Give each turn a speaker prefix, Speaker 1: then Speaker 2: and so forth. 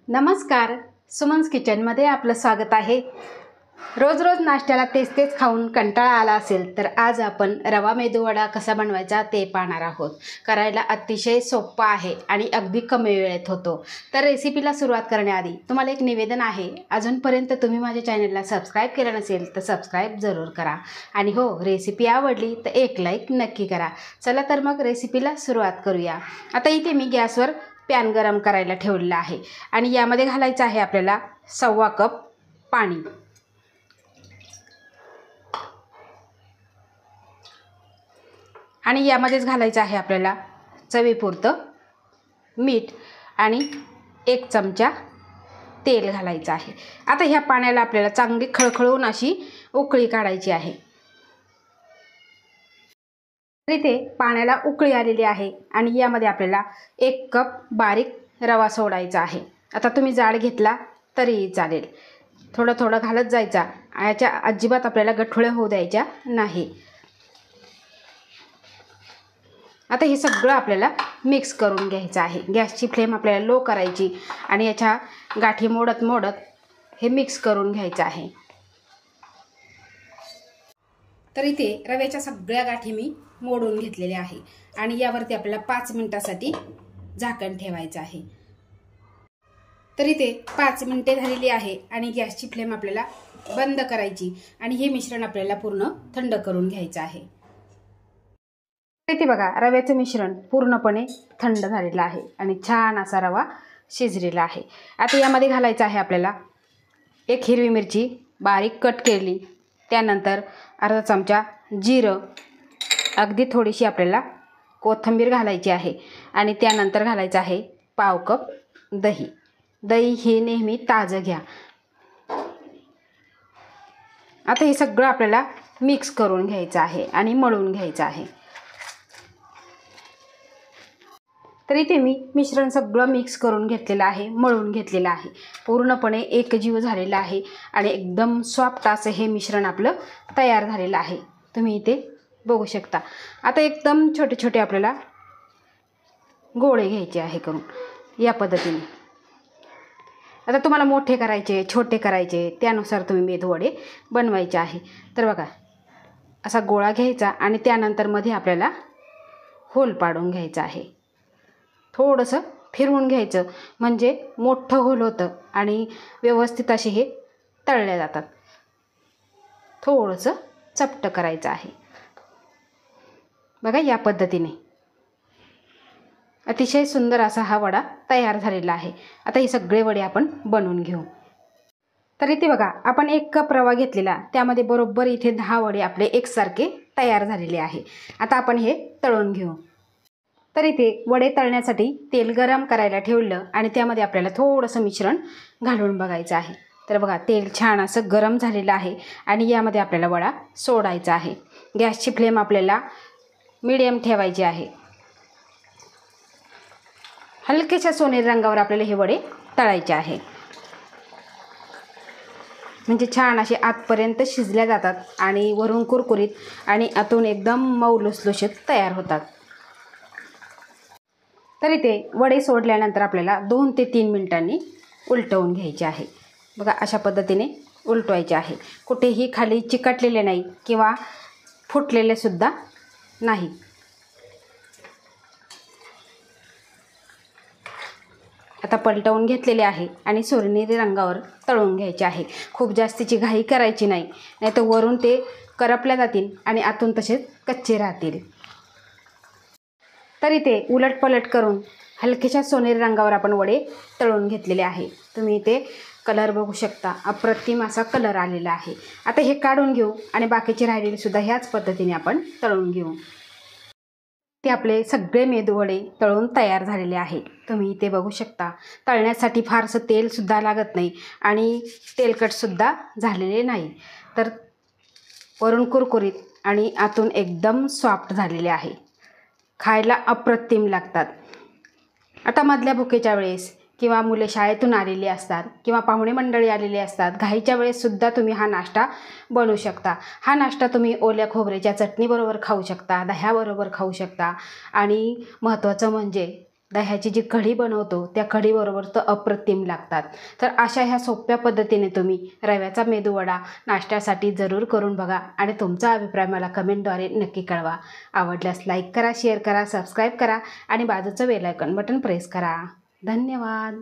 Speaker 1: नमस्कार, सुमन्स किचनमध्ये आपलं स्वागत आहे। रोज रोज नाश्त्याला तेच तेच खाऊन कंटाळा आला असेल तर आज आपण रवा मेदूवडा कसा बनवायचा ते पाहणार आहोत। करायला अतिशय सोपा आहे आणि अगदी कमी वेळेत होतो। तर रेसिपीला सुरुवात करण्याआधी तुम्हाला एक निवेदन आहे, अजूनपर्यंत तुम्ही माझ्या चॅनलला सबस्क्राइब केलं नसेल तर सबस्क्राइब जरूर करा आणि हो, रेसिपी आवडली तर एक लाईक नक्की करा। चला तर मग रेसिपीला सुरुवात करूया। आता इथे मी गॅसवर पॅन गरम करायला ठेवलेला आहे आणि यामध्ये घालायचं आहे आपल्याला 1/2 कप पाणी आणि यामध्येच घालायचं आहे आपल्याला चवीपुरतं मीठ आणि 1 चमचा तेल घालायचं आहे। आता ह्या पाण्याला आपल्याला चांगली खळखळून अशी उकळी काढायची आहे। इथे पाण्याला उकळी आलेली आहे आणि यामध्ये आपल्याला 1 कप बारीक रवा सोडायचा आहे। आता तुम्ही जाड घेतला तरी चालेल, थोडं थोडं घालत जायचा। याच्या अजिबात आपल्याला गठुळे होऊ द्यायच्या नाही। आता हे सगळं आपल्याला मिक्स करून घ्यायचं आहे। गॅसची फ्लेम आपल्याला लो करायची आणि याच्या गाठी मोडत मोडत हे मिक्स करून घ्यायचं आहे। तर इथे रव्याच्या सगळ्या गाठी मी मोडून घेतलेल्या आहे आणि यावरती आपल्याला 5 मिनिटांसाठी झाकण ठेवायचं आहे। तर इथे 5 मिनिटे झालेली आहे आणि गॅसची फ्लेम आपल्याला बंद करायची आणि हे मिश्रण आपल्याला पूर्ण थंड करून घ्यायचं आहे। इथे बघा, रव्याचं मिश्रण पूर्णपणे थंड झालेलं आहे आणि छान असा रवा शिजलेला आहे। आता यामध्ये घालायचं आहे आपल्याला 1 हिरवी मिरची बारीक कट केली, त्यानंतर अर्धा चमचा जिरं, अगदी थोडीशी आपल्याला कोथिंबीर घालायची आहे आणि त्यानंतर घालायचं आहे 1/2 कप दही। दही हे नेहमी ताजं घ्या। आता हे सगळं आपल्याला मिक्स करून घ्यायचं आहे आणि मळून घ्यायचं आहे। तर इथे मी मिश्रण सगळं मिक्स करून घेतलेलं आहे, मळून घेतलेलं आहे, पूर्णपणे एकजीव झालेलं आहे आणि एकदम सॉफ्ट असं हे मिश्रण आपलं तयार झालेलं आहे। तुम्ही इथे बघू शकता। आता एकदम छोटे छोटे आपल्याला गोळे घ्यायचे आहे करून या पद्धतीने। आता तुम्हाला मोठे करायचे छोटे करायचे त्यानुसार तुम्ही मेदूवडे बनवायचे आहे। तर बघा, असा गोळा घ्यायचा आणि त्यानंतर मध्ये आपल्याला होल पाडून घ्यायचा आहे। थोडंसं फिरवून घ्यायचं म्हणजे मोठं होल होतं आणि व्यवस्थित असे हे तळले जातात। थोडंसं चपटं करायचं आहे बघा, या पद्धतीने अतिशय सुंदर असा हा वडा तयार झालेला आहे। आता हे सगळे वडे आपण बनवून घेऊ। तर इथे बघा, आपण 1 कप रवा घेतलेला, त्यामध्ये बरोबर इथे 10 वडे आपले एकसारखे तयार झालेले आहे। आता आपण हे तळून घेऊ। तर इथे वडे तळण्यासाठी तेल गरम करायला ठेवलं आणि त्यामध्ये आपल्याला थोडंसं मिश्रण घालून बघायचं आहे। तर बघा, तेल छान असं गरम झालेलं आहे आणि यामध्ये आपल्याला वडा सोडायचा आहे। गॅसची फ्लेम आपल्याला मीडियम ठेवायची आहे। हलकेशा सोनेरी रंगावर आपल्याला हे वडे तळायचे आहे, म्हणजे छान असे आतपर्यंत शिजल्या जातात आणि वरून कुरकुरीत आणि आतून एकदम मऊ लुसलुशीत तयार होतात। तर इथे वडे सोडल्यानंतर आपल्याला 2 ते 3 मिनिटांनी उलटवून घ्यायचे आहे। बघा, अशा पद्धतीने उलटवायचे आहे। कुठेही खाली चिकटलेले नाही किंवा फुटलेले सुद्धा नाही। आता पलटवून घेतलेले आहे आणि सोनेरी रंगावर तळून घ्यायचे आहे। खूप जास्तीची घाई करायची नाही, नाहीतर वरून ते करपल्या जातील आणि आतून तसेच कच्चे राहतील। तर इथे उलटपलट करून हलकेशा सोनेरी रंगावर आपण वडे तळून घेतलेले आहे। तुम्ही इथे कलर बघू शकता, अप्रतिम असा कलर आलेला आहे। आता हे काढून घेऊ आणि बाकीचे राहिलेले सुद्धा ह्याच पद्धतीने आपण तळून घेऊ। ते आपले सगळे मेदूवडे तळून तयार झालेले आहे। तुम्ही इथे बघू शकता, तळण्यासाठी फारसं तेलसुद्धा लागत नाही आणि तेलकटसुद्धा झालेले नाही। तर वरून कुरकुरीत आणि आतून एकदम सॉफ्ट झालेले आहे, खायला अप्रतिम लागतात। आता मधल्या भुकेच्या वेळेस किंवा मुले शाळेतून आलेली असतात किंवा पाहुणे मंडळी आलेली असतात, घाईच्या वेळेससुद्धा तुम्ही हा नाश्ता बनवू शकता। हा नाश्ता तुम्ही ओल्या खोबऱ्याच्या चटणीबरोबर खाऊ शकता, दह्याबरोबर खाऊ शकता आणि महत्त्वाचं म्हणजे दह्याची जी कढी बनवतो त्या कढीबरोबर तर अप्रतिम लागतात। तर अशा ह्या सोप्या पद्धतीने तुम्ही रव्याचा मेदूवडा नाश्त्यासाठी जरूर करून बघा आणि तुमचा अभिप्राय मला कमेंटद्वारे नक्की कळवा। आवडल्यास लाईक करा, शेअर करा, सबस्क्राईब करा आणि बाजूचं बेल आयकॉन बटन प्रेस करा। धन्यवाद।